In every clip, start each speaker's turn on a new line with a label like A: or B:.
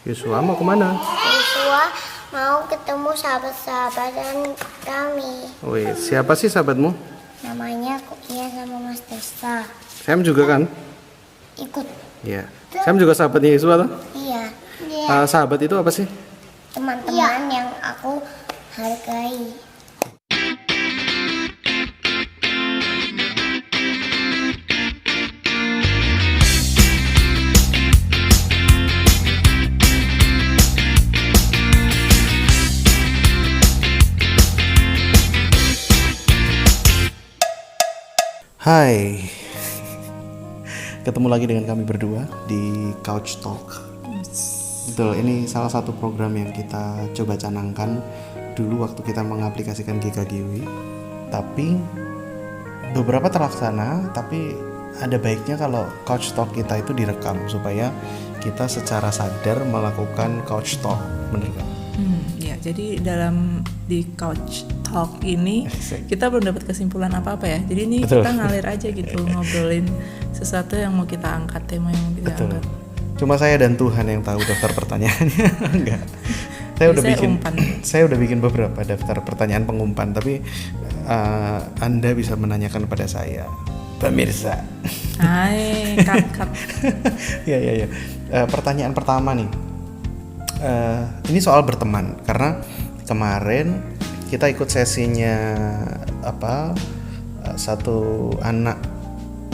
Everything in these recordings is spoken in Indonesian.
A: Yosua mau kemana?
B: Joshua mau ketemu sahabat-sahabat dan kami.
A: Wih, siapa sih sahabatmu?
B: Namanya Kukia sama Mas Desta.
A: Sam juga kan?
B: Ikut.
A: Iya. Sam juga sahabatnya Yosua toh?
B: Iya.
A: Sahabat itu apa sih?
B: Teman-teman yang aku hargai.
A: Hai, ketemu lagi dengan kami berdua di Couch Talk. Betul, ini salah satu program yang kita coba canangkan dulu waktu kita mengaplikasikan GKGW. Tapi beberapa terlaksana, tapi ada baiknya kalau Couch Talk kita itu direkam supaya kita secara sadar melakukan Couch Talk, bener kan?
C: Ya, jadi di Couch Talk ini kita belum dapat kesimpulan apa-apa ya. Jadi ini
A: Betul.
C: kita ngalir aja gitu, ngobrolin sesuatu yang mau kita angkat, tema yang mau kita
A: Betul.
C: angkat.
A: Cuma saya dan Tuhan yang tahu daftar pertanyaannya. Enggak. Saya udah bikin beberapa daftar pertanyaan pengumpan, tapi Anda bisa menanyakan kepada saya, pemirsa.
C: Hai, cut.
A: Ya. Pertanyaan pertama nih. Ini soal berteman, karena kemarin kita ikut sesinya satu anak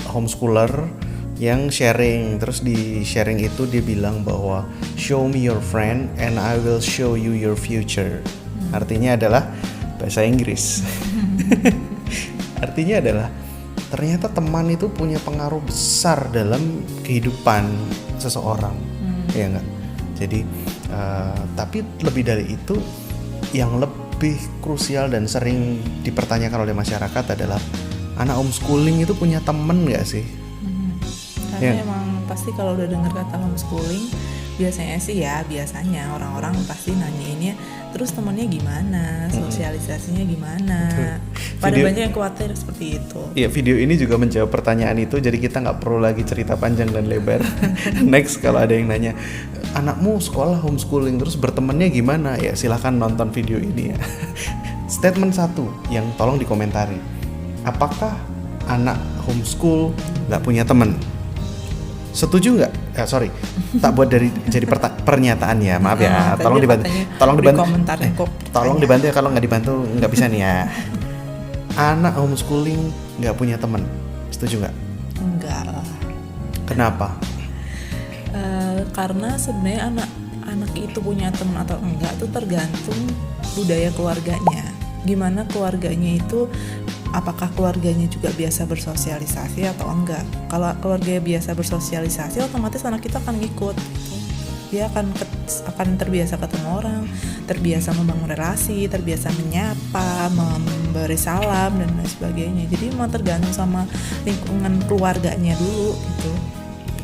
A: homeschooler yang sharing, terus di sharing itu dia bilang bahwa show me your friend and I will show you your future. Artinya adalah bahasa Inggris. Artinya adalah ternyata teman itu punya pengaruh besar dalam kehidupan seseorang, ya enggak? Jadi tapi lebih dari itu, yang lebih krusial dan sering dipertanyakan oleh masyarakat adalah anak homeschooling itu punya temen nggak sih?
C: Karena emang pasti kalau udah dengar kata homeschooling, biasanya orang-orang pasti nanyainnya, terus temennya gimana, sosialisasinya gimana. Pada banyak yang khawatir seperti itu.
A: Iya, video ini juga menjawab pertanyaan itu, jadi kita nggak perlu lagi cerita panjang dan lebar. Next, kalau ada yang nanya, anakmu sekolah homeschooling terus bertemannya gimana? Ya silahkan nonton video ini ya. Statement 1 yang tolong dikomentari. Apakah anak homeschool nggak punya teman? Setuju nggak? Tak buat jadi pernyataan ya, maaf ya. Tolong dibantu. Tolong dibantu ya, kalau nggak dibantu nggak bisa nih ya. Anak homeschooling nggak punya teman, setuju nggak?
C: Enggak lah.
A: Kenapa?
C: Karena sebenarnya anak itu punya teman atau enggak itu tergantung budaya keluarganya. Gimana keluarganya itu, apakah keluarganya juga biasa bersosialisasi atau enggak. Kalau keluarganya biasa bersosialisasi, otomatis anak kita akan ngikut gitu. Dia akan terbiasa ketemu orang, terbiasa membangun relasi, terbiasa menyapa, memberi salam dan lain sebagainya. Jadi memang tergantung sama lingkungan keluarganya dulu gitu.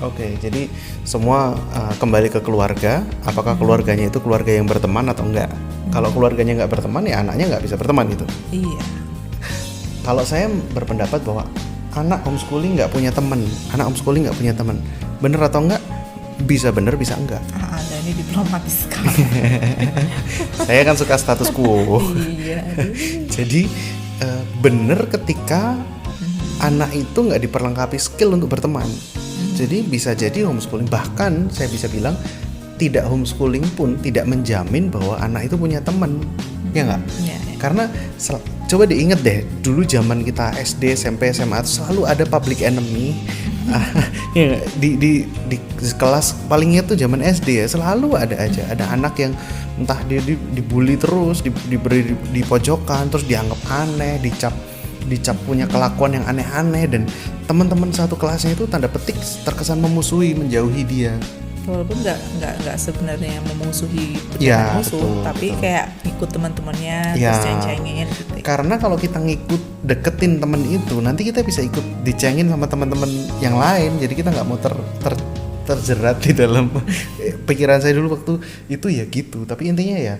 A: Oke, jadi semua kembali ke keluarga. Apakah keluarganya itu keluarga yang berteman atau enggak? Kalau keluarganya nggak berteman, ya anaknya nggak bisa berteman gitu.
C: Iya.
A: Kalau saya berpendapat bahwa anak homeschooling nggak punya teman, bener atau enggak? Bisa bener, bisa enggak.
C: Ada ini diplomatis sekali.
A: Saya kan suka status quo.
C: Iya.
A: Jadi bener ketika anak itu nggak diperlengkapi skill untuk berteman. Jadi bisa jadi homeschooling, bahkan saya bisa bilang tidak homeschooling pun tidak menjamin bahwa anak itu punya teman, ya nggak?
C: Ya.
A: Karena coba diinget deh, dulu zaman kita SD, SMP, SMA selalu ada public enemy. Ya, di kelas palingnya tuh zaman SD ya, selalu ada aja ada anak yang entah dia dibully terus, diberi di pojokan, terus dianggap aneh, dicap punya kelakuan yang aneh-aneh, dan teman-teman satu kelasnya itu tanda petik terkesan memusuhi, menjauhi dia.
C: Walaupun nggak sebenarnya memusuhi
A: Ya,
C: musuh,
A: betul,
C: tapi
A: betul.
C: kayak ikut teman-temannya,
A: Ya.
C: terus ceng-cengin gitu.
A: Karena kalau kita deketin temen itu, nanti kita bisa ikut dicengin sama teman-teman yang lain. Jadi kita nggak mau terjerat di dalam pikiran saya dulu waktu itu ya gitu. Tapi intinya ya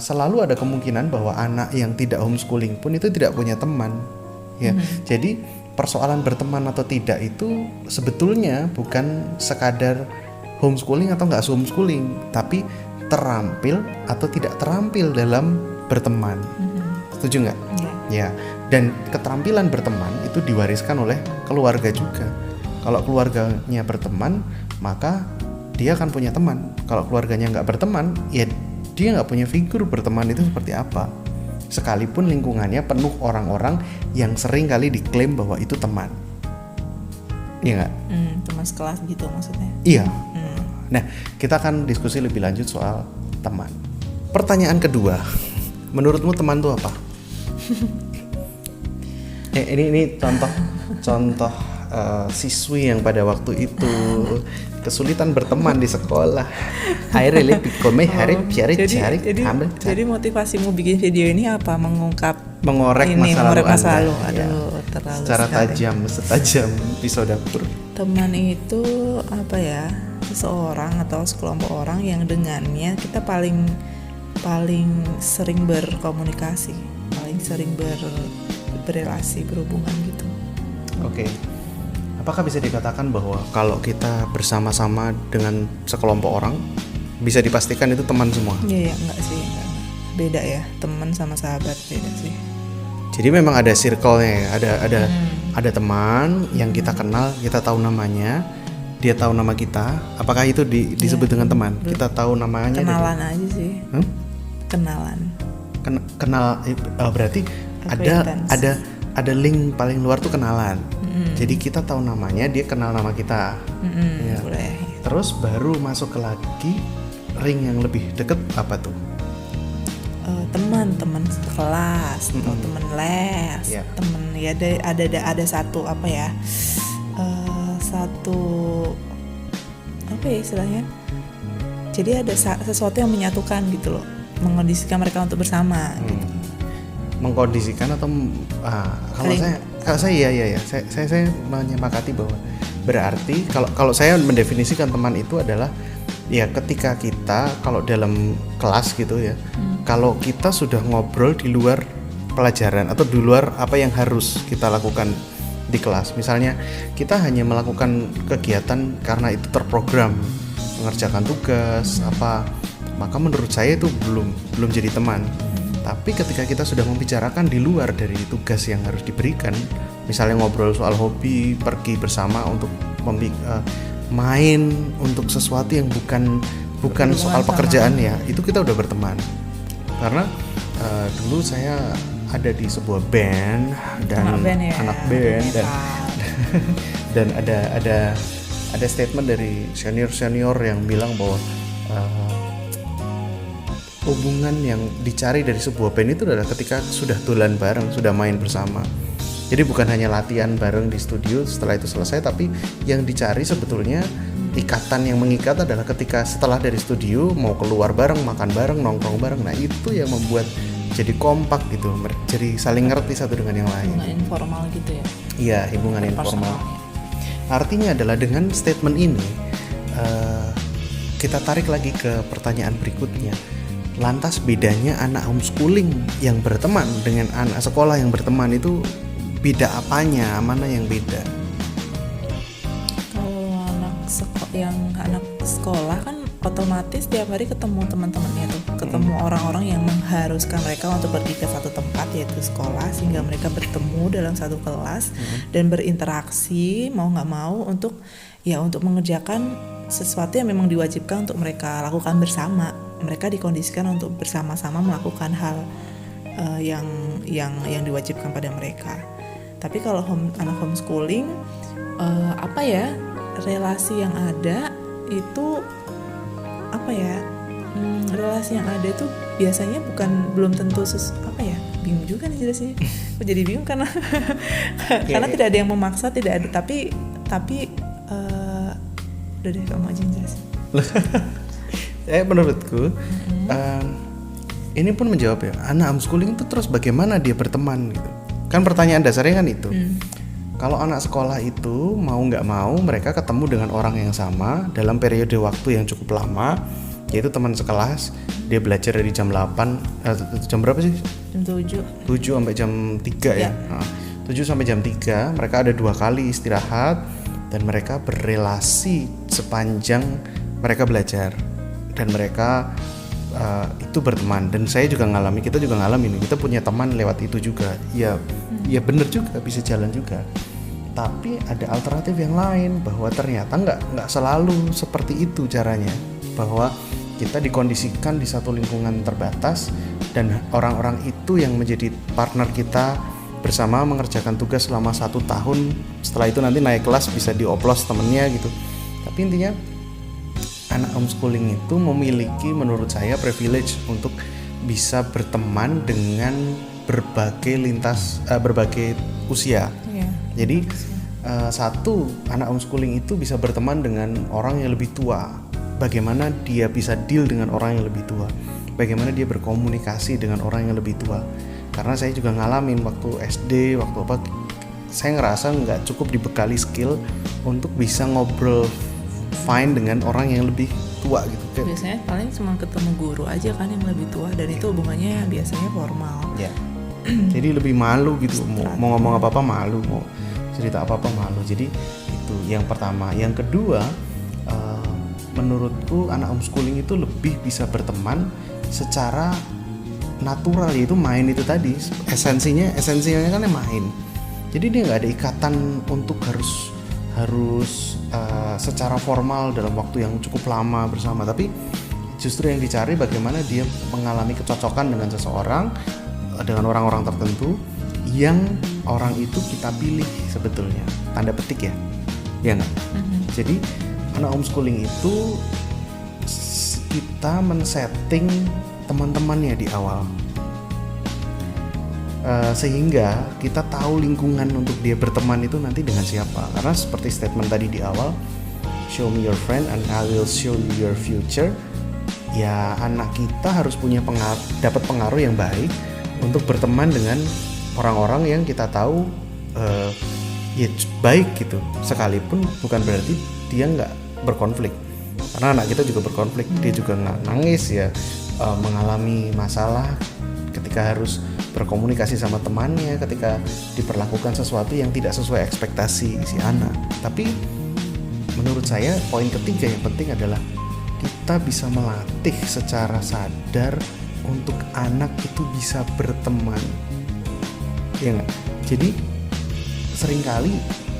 A: selalu ada kemungkinan bahwa anak yang tidak homeschooling pun itu tidak punya teman. Ya, jadi persoalan berteman atau tidak itu sebetulnya bukan sekadar homeschooling atau nggak homeschooling, tapi terampil atau tidak terampil dalam berteman. Setuju nggak? Ya. Dan keterampilan berteman itu diwariskan oleh keluarga juga. Kalau keluarganya berteman, maka dia akan punya teman. Kalau keluarganya nggak berteman, ya dia nggak punya figur berteman itu seperti apa. Sekalipun lingkungannya penuh orang-orang yang sering kali diklaim bahwa itu teman. Iya nggak?
C: Teman sekelas gitu maksudnya.
A: Iya. Nah, kita akan diskusi lebih lanjut soal teman. Pertanyaan kedua, menurutmu teman itu apa? Ini contoh siswi yang pada waktu itu kesulitan berteman di sekolah. Akhirnya
C: Jadi motivasimu bikin video ini apa?
A: Mengorek masa lalu Anda.
C: Aduh, terlalu
A: secara
C: sekali.
A: setajam pisau dapur.
C: Teman itu apa ya? Seseorang atau sekelompok orang yang dengannya kita paling sering berkomunikasi, paling sering berrelasi, berhubungan gitu.
A: Oke. Apakah bisa dikatakan bahwa kalau kita bersama-sama dengan sekelompok orang bisa dipastikan itu teman semua?
C: Iya, enggak sih, enggak. Beda ya, teman sama sahabat beda sih.
A: Jadi memang ada circle-nya ya, ada teman yang kita kenal, kita tahu namanya, dia tahu nama kita. Apakah itu disebut dengan teman? Kita tahu namanya.
C: Kenalan aja sih. Kenalan.
A: Berarti ada link paling luar tuh kenalan. Jadi kita tahu namanya, dia kenal nama kita. Ya.
C: Boleh.
A: Terus baru masuk ke lagi ring yang lebih deket apa tuh?
C: Teman sekelas atau teman les, teman ya ada satu apa ya? Satu apa ya istilahnya? Jadi ada sesuatu yang menyatukan gitu loh, mengkondisikan mereka untuk bersama. Gitu.
A: Mengkondisikan atau kalau saya saya menyepakati bahwa berarti kalau saya mendefinisikan teman itu adalah ya ketika kita kalau dalam kelas gitu ya, kalau kita sudah ngobrol di luar pelajaran atau di luar apa yang harus kita lakukan di kelas, misalnya kita hanya melakukan kegiatan karena itu terprogram mengerjakan tugas apa, maka menurut saya itu belum jadi teman. Tapi ketika kita sudah membicarakan di luar dari tugas yang harus diberikan, misalnya ngobrol soal hobi, pergi bersama untuk main untuk sesuatu yang bukan soal pekerjaan ya, itu kita udah berteman. Karena dulu saya ada di sebuah band dan anak band dan ada statement dari senior yang bilang bahwa hubungan yang dicari dari sebuah band itu adalah ketika sudah dolan bareng, sudah main bersama. Jadi bukan hanya latihan bareng di studio setelah itu selesai, tapi yang dicari sebetulnya ikatan yang mengikat adalah ketika setelah dari studio mau keluar bareng, makan bareng, nongkrong bareng. Nah itu yang membuat jadi kompak gitu, jadi saling ngerti satu dengan yang lain.
C: Hubungan informal gitu ya?
A: Iya, hubungan informal. Artinya adalah dengan statement ini kita tarik lagi ke pertanyaan berikutnya. Lantas bedanya anak homeschooling yang berteman dengan anak sekolah yang berteman itu beda apanya? Mana yang beda?
C: Kalau anak sekolah kan otomatis tiap hari ketemu teman-temannya tuh, ketemu orang-orang yang mengharuskan mereka untuk pergi ke satu tempat yaitu sekolah, sehingga mereka bertemu dalam satu kelas dan berinteraksi mau nggak mau untuk mengerjakan sesuatu yang memang diwajibkan untuk mereka lakukan bersama. Mereka dikondisikan untuk bersama-sama melakukan hal yang diwajibkan pada mereka. Tapi kalau anak homeschooling, relasi yang ada itu relasi yang ada itu biasanya belum tentu bingung juga nih jelasnya. Aku jadi bingung karena tidak ada yang memaksa, tidak ada tapi udah deh kamu aja yang jelasin.
A: Menurutku ini pun menjawab ya, anak homeschooling itu terus bagaimana dia berteman gitu. Kan pertanyaan dasarnya kan itu. Kalau anak sekolah itu mau nggak mau mereka ketemu dengan orang yang sama dalam periode waktu yang cukup lama, yaitu teman sekelas. Dia belajar dari jam 8 jam berapa sih?
C: Jam 7
A: sampai jam 3 ya. 7 sampai jam 3 mereka ada 2 kali istirahat dan mereka berrelasi sepanjang mereka belajar dan mereka itu berteman, dan saya juga ngalami, kita juga ngalamin, kita punya teman lewat itu juga. Ya bener juga, bisa jalan juga. Tapi ada alternatif yang lain, bahwa ternyata nggak selalu seperti itu caranya, bahwa kita dikondisikan di satu lingkungan terbatas dan orang-orang itu yang menjadi partner kita bersama mengerjakan tugas selama 1 tahun. Setelah itu nanti naik kelas bisa dioplos temennya gitu. Tapi intinya anak homeschooling itu memiliki, menurut saya, privilege untuk bisa berteman dengan berbagai usia. Jadi satu, anak homeschooling itu bisa berteman dengan orang yang lebih tua. Bagaimana dia bisa deal dengan orang yang lebih tua, bagaimana dia berkomunikasi dengan orang yang lebih tua. Karena saya juga ngalamin waktu SD, waktu apa, saya ngerasa nggak cukup dibekali skill untuk bisa ngobrol fine dengan orang yang lebih tua gitu.
C: Biasanya paling cuma ketemu guru aja kan yang lebih tua, dan itu hubungannya biasanya formal.
A: Ya. Jadi lebih malu gitu, mau ngomong apa-apa malu, mau cerita apa-apa malu. Jadi itu yang pertama. Yang kedua, menurutku anak homeschooling itu lebih bisa berteman secara natural, yaitu main itu tadi. Esensinya kan main. Jadi dia nggak ada ikatan untuk harus secara formal dalam waktu yang cukup lama bersama, tapi justru yang dicari bagaimana dia mengalami kecocokan dengan seseorang, dengan orang-orang tertentu yang orang itu kita pilih sebetulnya, tanda petik ya nggak? Jadi anak homeschooling itu kita men-setting teman-temannya di awal, sehingga kita tahu lingkungan untuk dia berteman itu nanti dengan siapa. Karena seperti statement tadi di awal, show me your friend and I will show you your future. Ya anak kita harus punya dapat pengaruh yang baik untuk berteman dengan orang-orang yang kita tahu ya baik gitu, sekalipun bukan berarti dia nggak berkonflik. Karena anak kita juga berkonflik, dia juga nangis ya, mengalami masalah ketika harus berkomunikasi sama temannya, ketika diperlakukan sesuatu yang tidak sesuai ekspektasi si anak. Tapi menurut saya poin ketiga yang penting adalah kita bisa melatih secara sadar untuk anak itu bisa berteman, ya nggak? Jadi seringkali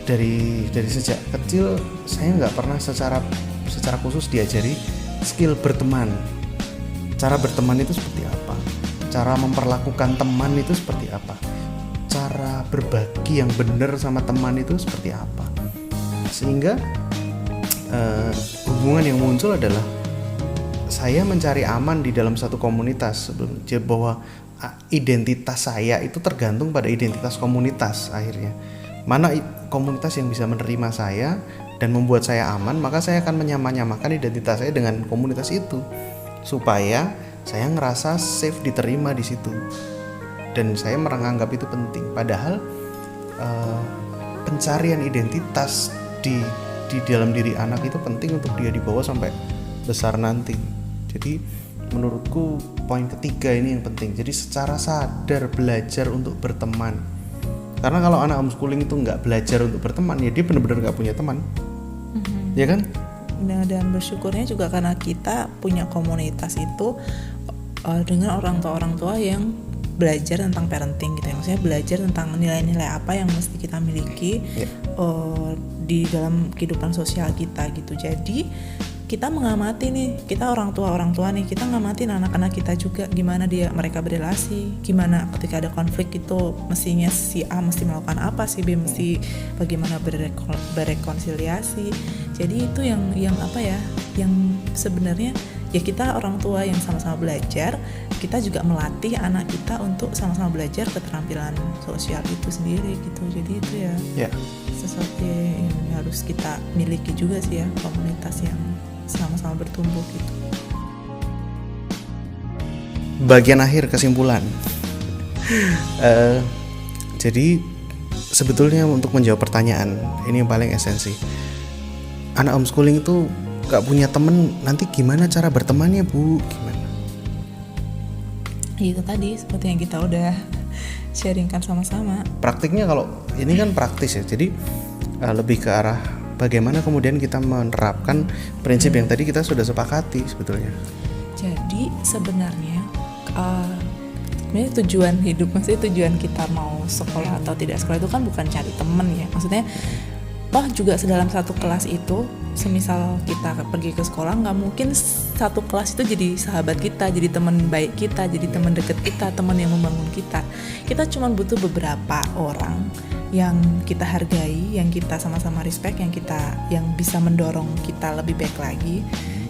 A: dari sejak kecil saya nggak pernah secara khusus diajari skill berteman. Cara berteman itu seperti apa? Cara memperlakukan teman itu seperti apa? Cara berbagi yang benar sama teman itu seperti apa? Sehingga hubungan yang muncul adalah saya mencari aman di dalam satu komunitas, bahwa identitas saya itu tergantung pada identitas komunitas akhirnya. Mana komunitas yang bisa menerima saya dan membuat saya aman, maka saya akan menyamakan identitas saya dengan komunitas itu, supaya saya ngerasa safe diterima di situ dan saya menganggap itu penting. Padahal pencarian identitas di dalam diri anak itu penting untuk dia dibawa sampai besar nanti. Jadi menurutku poin ketiga ini yang penting. Jadi secara sadar belajar untuk berteman. Karena kalau anak homeschooling itu nggak belajar untuk berteman, ya dia benar-benar nggak punya teman, ya kan?
C: Nah, dan bersyukurnya juga karena kita punya komunitas itu dengan orang tua yang belajar tentang parenting gitu ya. Maksudnya belajar tentang nilai-nilai apa yang mesti kita miliki di dalam kehidupan sosial kita gitu. Jadi kita mengamati nih, kita orang tua nih, kita ngamatin anak-anak kita juga, gimana mereka berrelasi, gimana ketika ada konflik itu mestinya si A mesti melakukan apa, si B mesti bagaimana berrekonsiliasi. Jadi itu yang apa ya, yang sebenarnya ya kita orang tua yang sama-sama belajar, kita juga melatih anak kita untuk sama-sama belajar keterampilan sosial itu sendiri gitu. Jadi itu ya sesuatu yang harus kita miliki juga sih ya, komunitas yang sama-sama bertumbuh gitu.
A: Bagian akhir kesimpulan. Jadi sebetulnya untuk menjawab pertanyaan ini yang paling esensi. Anak homeschooling itu gak punya temen, nanti gimana cara bertemannya Bu? Gimana?
C: Itu tadi seperti yang kita udah sharingkan sama-sama.
A: Praktiknya kalau ini kan praktis ya, jadi lebih ke arah bagaimana kemudian kita menerapkan prinsip yang tadi kita sudah sepakati sebetulnya.
C: Jadi sebenarnya sebenarnya tujuan hidup, maksudnya tujuan kita mau sekolah atau tidak sekolah itu kan bukan cari temen ya. Maksudnya toh juga dalam satu kelas itu, semisal kita pergi ke sekolah, nggak mungkin satu kelas itu jadi sahabat kita, jadi teman baik kita, jadi teman dekat kita, teman yang membangun kita. Kita cuma butuh beberapa orang yang kita hargai, yang kita sama-sama respect, yang bisa mendorong kita lebih baik lagi.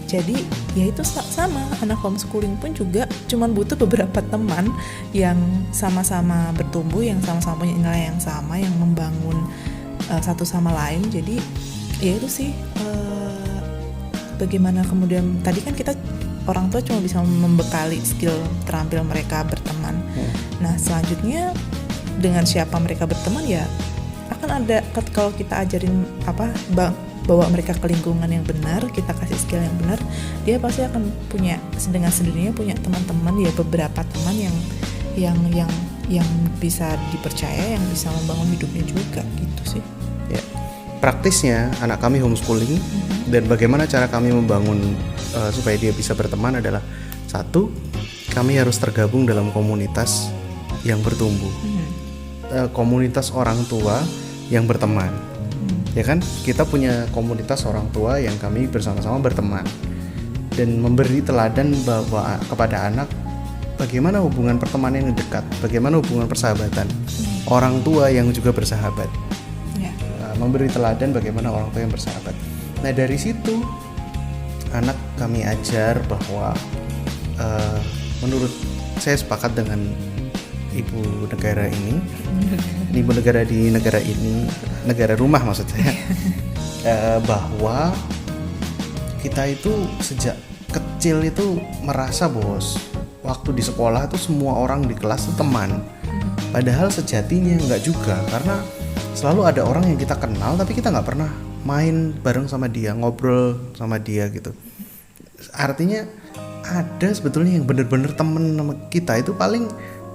C: Jadi ya itu sama, anak homeschooling pun juga cuman butuh beberapa teman yang sama-sama bertumbuh, yang sama-sama punya nilai yang sama, yang membangun satu sama lain. Jadi ya itu sih, bagaimana kemudian tadi kan kita orang tua cuma bisa membekali skill terampil mereka berteman. Nah selanjutnya dengan siapa mereka berteman ya akan ada, kalau kita ajarin bawa mereka ke lingkungan yang benar, kita kasih skill yang benar, dia pasti akan punya dengan sendirinya punya teman-teman, ya beberapa teman yang bisa dipercaya, yang bisa membangun hidupnya juga gitu sih.
A: Ya. Praktisnya anak kami homeschooling dan bagaimana cara kami membangun supaya dia bisa berteman adalah, satu, kami harus tergabung dalam komunitas yang bertumbuh, komunitas orang tua yang berteman. Ya kan, kita punya komunitas orang tua yang kami bersama-sama berteman dan memberi teladan bahwa kepada anak bagaimana hubungan pertemanan yang dekat, bagaimana hubungan persahabatan, orang tua yang juga bersahabat, memberi teladan bagaimana orang tua yang bersahabat. Nah dari situ anak kami ajar bahwa menurut saya sepakat dengan ibu negara ini, ibu negara di negara ini, negara rumah maksud saya, bahwa kita itu sejak kecil itu merasa bos waktu di sekolah itu semua orang di kelas itu teman, padahal sejatinya enggak juga, karena selalu ada orang yang kita kenal tapi kita nggak pernah main bareng sama dia, ngobrol sama dia gitu. Artinya ada sebetulnya yang benar-benar temen sama kita itu paling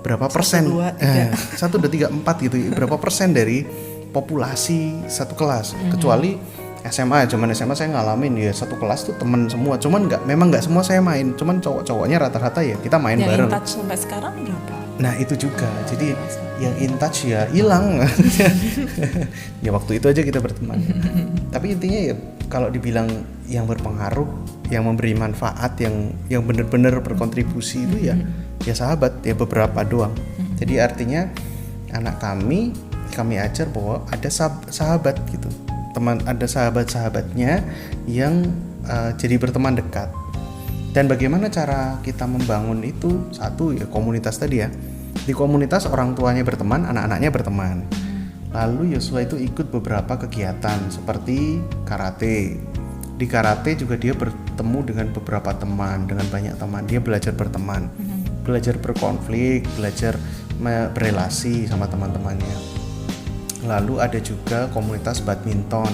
A: berapa persen, 1, 2, 3, 4 gitu, berapa persen dari populasi satu kelas. Kecuali SMA, cuman SMA saya ngalamin ya satu kelas tuh temen semua, cuman memang nggak semua saya main, cuman cowok-cowoknya rata-rata ya kita main
C: yang
A: bareng.
C: Yang in touch sampai sekarang berapa?
A: Nah itu juga, jadi yang in touch ya hilang. Ya waktu itu aja kita berteman. Tapi intinya ya kalau dibilang yang berpengaruh, yang memberi manfaat, yang benar-benar berkontribusi itu ya sahabat, ya beberapa doang. Jadi artinya anak kami ajar bahwa ada sahabat gitu, teman, ada sahabat-sahabatnya yang jadi berteman dekat. Dan bagaimana cara kita membangun itu? Satu ya komunitas tadi ya. Di komunitas orang tuanya berteman, anak-anaknya berteman. Lalu Yosua itu ikut beberapa kegiatan seperti karate. Di karate juga dia bertemu dengan beberapa teman, dengan banyak teman. Dia belajar berteman, belajar berkonflik, belajar berelasi sama teman-temannya. Lalu ada juga komunitas badminton.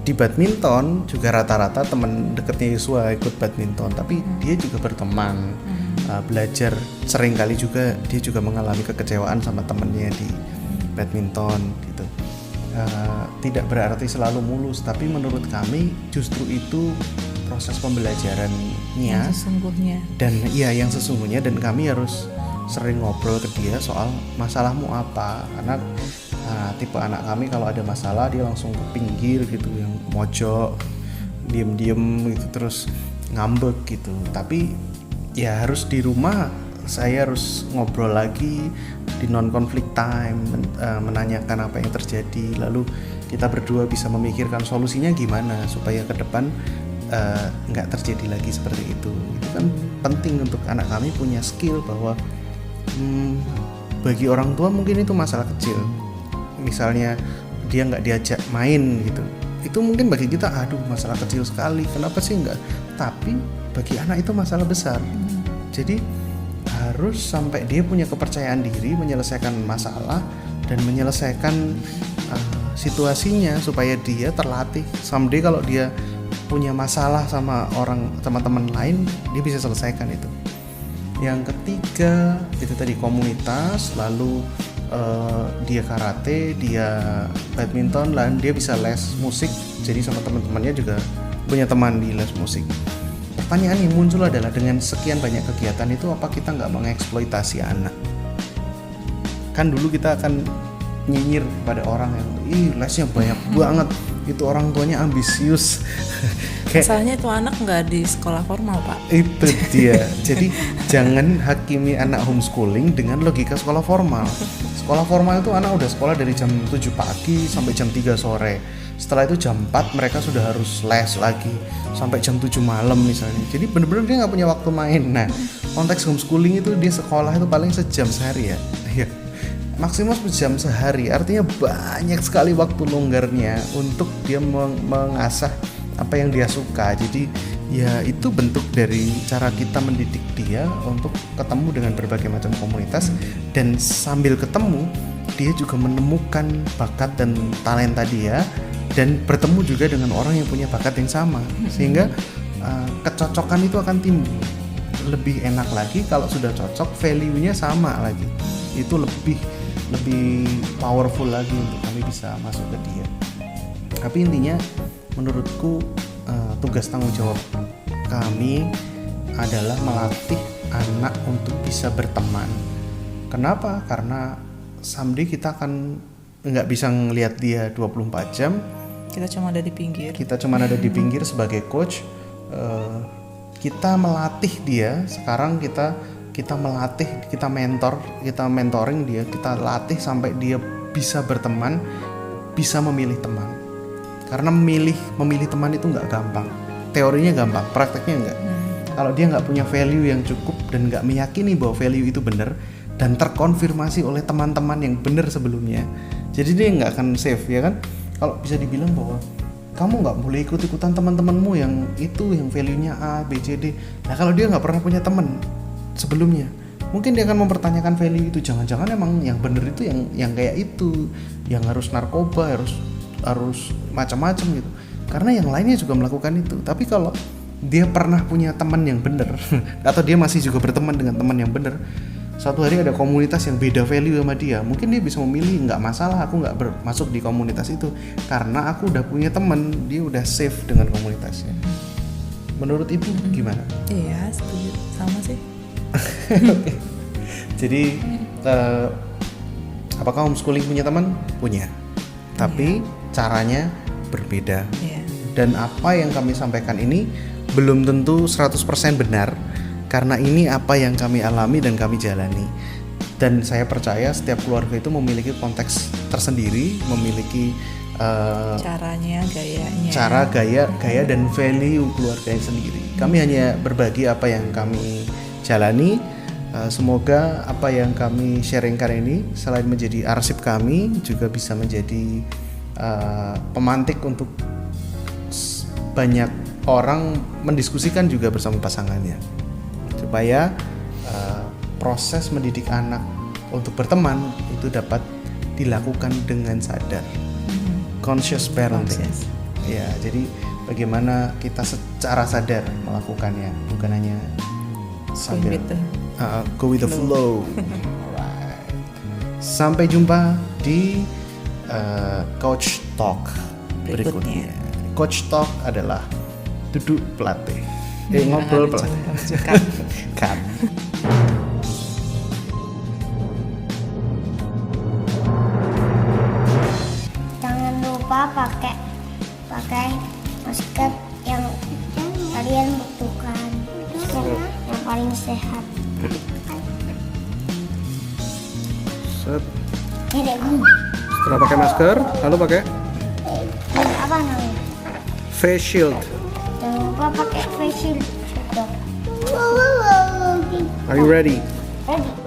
A: Di badminton juga rata-rata teman dekatnya Yosua ikut badminton, tapi dia juga berteman, belajar. Sering kali juga dia juga mengalami kekecewaan sama temannya di badminton gitu. Tidak berarti selalu mulus, tapi menurut kami justru itu proses pembelajarannya
C: yang sesungguhnya.
A: Dan iya yang sesungguhnya, dan kami harus sering ngobrol ke dia soal masalahmu apa, karena tipe anak kami kalau ada masalah dia langsung ke pinggir gitu, yang mojok, diem-diem gitu, terus ngambek gitu. Tapi ya harus di rumah saya harus ngobrol lagi di non-conflict time, menanyakan apa yang terjadi, lalu kita berdua bisa memikirkan solusinya gimana supaya ke depan nggak terjadi lagi seperti itu. Itu kan penting untuk anak kami punya skill bahwa bagi orang tua mungkin itu masalah kecil, misalnya dia nggak diajak main gitu, itu mungkin bagi kita aduh masalah kecil sekali, kenapa sih nggak, tapi bagi anak itu masalah besar. Jadi harus sampai dia punya kepercayaan diri menyelesaikan masalah dan menyelesaikan situasinya supaya dia terlatih someday kalau dia punya masalah sama teman lain, dia bisa selesaikan itu. Yang ketiga itu tadi komunitas, lalu dia karate, dia badminton, dan dia bisa les musik jadi sama teman-temannya juga punya teman di les musik. Pertanyaan yang muncul adalah dengan sekian banyak kegiatan itu apa kita nggak mengeksploitasi anak? Kan dulu kita akan nyinyir pada orang yang lesnya banyak banget, itu orang tuanya ambisius.
C: Masalahnya itu anak nggak di sekolah formal, Pak.
A: Itu dia. Jadi jangan hakimi anak homeschooling dengan logika sekolah formal. Sekolah formal itu anak udah sekolah dari jam 7 pagi sampai jam 3 sore. Setelah itu jam 4 mereka sudah harus les lagi sampai jam 7 malam misalnya. Jadi bener-bener dia nggak punya waktu main. Nah, konteks homeschooling itu dia sekolah itu paling sejam sehari ya. Maksimal sejam sehari, artinya banyak sekali waktu longgarnya untuk dia mengasah apa yang dia suka. Jadi ya itu bentuk dari cara kita mendidik dia untuk ketemu dengan berbagai macam komunitas, dan sambil ketemu dia juga menemukan bakat dan talenta dia dan bertemu juga dengan orang yang punya bakat yang sama, sehingga kecocokan itu akan timbul. Lebih enak lagi kalau sudah cocok, value-nya sama lagi, itu lebih powerful lagi untuk kami bisa masuk ke dia. Tapi intinya menurutku tugas tanggung jawab kami adalah melatih anak untuk bisa berteman. Kenapa? Karena someday kita akan nggak bisa ngelihat dia 24 jam.
C: Kita cuma ada di pinggir.
A: Kita cuma ada di pinggir sebagai coach. Kita melatih dia. Sekarang kita melatih, kita mentoring dia, kita latih sampai dia bisa berteman, bisa memilih teman. Karena memilih teman itu nggak gampang. Teorinya gampang, prakteknya nggak. Kalau dia nggak punya value yang cukup dan nggak meyakini bahwa value itu benar dan terkonfirmasi oleh teman-teman yang benar sebelumnya, jadi dia nggak akan safe, ya kan? Kalau bisa dibilang bahwa kamu nggak boleh ikut-ikutan teman-temanmu yang itu, yang value-nya A, B, C, D. Nah kalau dia nggak pernah punya teman sebelumnya, mungkin dia akan mempertanyakan value itu. Jangan-jangan emang yang bener itu yang kayak itu, yang harus narkoba, harus macam-macam gitu. Karena yang lainnya juga melakukan itu. Tapi kalau dia pernah punya teman yang bener atau dia masih juga berteman dengan teman yang bener, suatu hari ada komunitas yang beda value sama dia, mungkin dia bisa memilih, nggak masalah aku nggak masuk di komunitas itu karena aku udah punya teman, dia udah safe dengan komunitasnya. Menurut Ibu gimana?
C: Iya, setuju, sama sih.
A: Jadi apakah homeschooling punya teman? Punya. Tapi caranya berbeda. Dan apa yang kami sampaikan ini belum tentu 100% benar, karena ini apa yang kami alami dan kami jalani. Dan saya percaya setiap keluarga itu memiliki konteks tersendiri, memiliki
C: caranya, gayanya.
A: Cara, gaya dan value keluarganya sendiri. Kami hanya berbagi apa yang kami jalani. Semoga apa yang kami sharingkan ini selain menjadi arsip kami, juga bisa menjadi pemantik untuk banyak orang mendiskusikan juga bersama pasangannya, supaya proses mendidik anak untuk berteman itu dapat dilakukan dengan sadar. Conscious parenting. Ya, jadi bagaimana kita secara sadar melakukannya, bukan hanya sambil go with the flow. Alright. Sampai jumpa di Coach Talk berikutnya. Coach Talk adalah duduk pelatih, ngobrol pelatih. Kan.
B: Jangan lupa pakai masker yang kalian butuhkan, yang paling sehat.
A: Set.
B: Dedekku.
A: Setelah pakai masker, lalu pakai
B: Apa namanya?
A: face shield.
B: Jangan lupa pakai face shield.
A: Are you ready?
B: Ready.